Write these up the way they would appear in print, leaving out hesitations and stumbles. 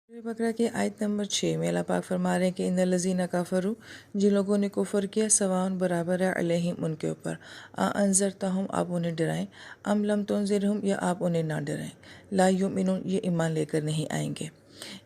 सूरह बकरा की आयत नंबर 6 में अल्लाह पाक फरमा रहे हैं कि इन्नल्लज़ीना कफ़रू, जिन लोगों ने कुफ़र किया, सवाउन बराबर है अलैहिम उनके ऊपर, अंज़रतहुम आप उन्हें डराएं, अम लम तुनज़िरहुम या आप उन्हें ना डराएं, ला युमिनून ये ईमान लेकर नहीं आएंगे।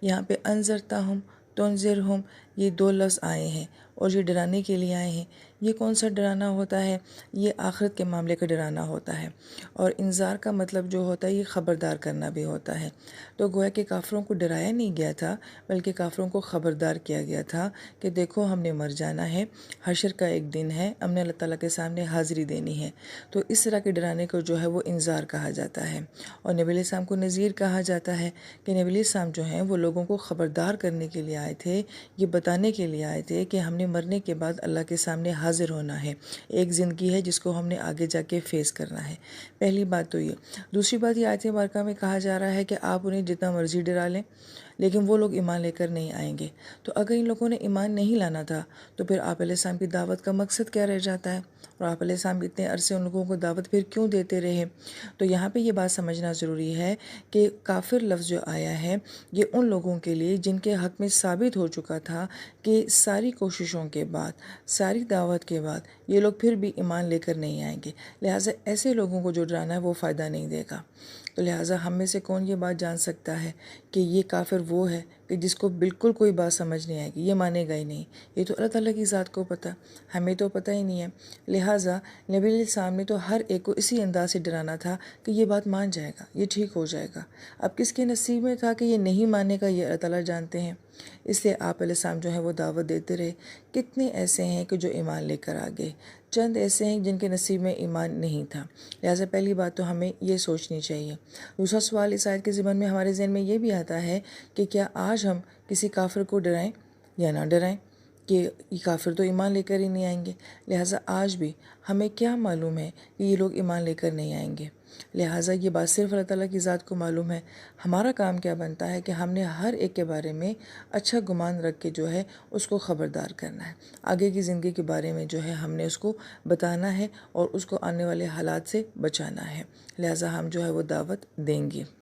यहाँ पे अंज़रतहुम तुनज़िरहुम ये दो लफ्ज़ आए हैं और ये डराने के लिए आए हैं। ये कौन सा डराना होता है? ये आखिरत के मामले का डराना होता है। और इंज़ार का मतलब जो होता है ये ख़बरदार करना भी होता है। तो गोया कि काफ़िरों को डराया नहीं गया था, बल्कि काफ़िरों को ख़बरदार किया गया था कि देखो हमने मर जाना है, हशर का एक दिन है, हमने अल्लाह ताला के सामने हाज़िरी देनी है। तो इस तरह के डराने को जो है वो इंज़ार कहा जाता है। और नबी अलैहिस्सलाम को नज़ीर कहा जाता है कि नबी अलैहिस्सलाम जो हैं वो लोगों को ख़बरदार करने के लिए आए थे, ये बताने के लिए आए थे कि हमने मरने के बाद अल्लाह के सामने हाज़िर होना है। एक ज़िंदगी है जिसको हमने आगे जाके फ़ेस करना है। पहली बात तो ये। दूसरी बात ये आयत मुबारका में कहा जा रहा है कि आप उन्हें जितना मर्ज़ी डरा लें, लेकिन वो लोग ईमान लेकर नहीं आएंगे। तो अगर इन लोगों ने ईमान नहीं लाना था तो फिर आप अलैहिस्सलाम की दावत का मकसद क्या रह जाता है? और आप अलैहिस्सलाम इतने अरसे उन लोगों को दावत फिर क्यों देते रहे? तो यहाँ पे ये बात समझना ज़रूरी है कि काफिर लफ्ज़ जो आया है ये उन लोगों के लिए जिनके हक़ में साबित हो चुका था कि सारी कोशिशों के बाद, सारी दावत के बाद ये लोग फिर भी ईमान लेकर नहीं आएंगे। लिहाजा ऐसे लोगों को जो डराना है वो फ़ायदा नहीं देगा। तो लिहाजा हम में से कौन ये बात जान सकता है कि ये काफिर वो है कि जिसको बिल्कुल कोई बात समझ नहीं आएगी, ये मानेगा ही नहीं। ये तो अल्लाह ताला की ज़ात को पता, हमें तो पता ही नहीं है। लिहाजा नबी अलैहिस्सलाम ने तो हर एक को इसी अंदाज से डराना था कि ये बात मान जाएगा, ये ठीक हो जाएगा। अब किसके नसीब में था कि ये नहीं मानेगा, ये अल्लाह ताला जानते हैं। इसलिए आप अलैहिस्सलाम जो है वो दावत देते रहे। कितने ऐसे हैं कि जो ईमान लेकर आ गए, चंद ऐसे हैं जिनके नसीब में ईमान नहीं था। लिहाजा पहली बात तो हमें ये सोचनी चाहिए। दूसरा सवाल इस आयत के ज़िम्मन में हमारे ज़हन में ये भी आता है कि क्या आज हम किसी काफिर को डराएं या ना डराएं कि ये काफिर तो ईमान लेकर ही नहीं आएंगे। लिहाजा आज भी हमें क्या मालूम है कि ये लोग ईमान लेकर नहीं आएंगे। लिहाजा ये बात सिर्फ अल्लाह ताला की ज़ात को मालूम है। हमारा काम क्या बनता है कि हमने हर एक के बारे में अच्छा गुमान रख के जो है उसको ख़बरदार करना है। आगे की ज़िंदगी के बारे में जो है हमने उसको बताना है और उसको आने वाले हालात से बचाना है। लिहाजा हम जो है वो दावत देंगे।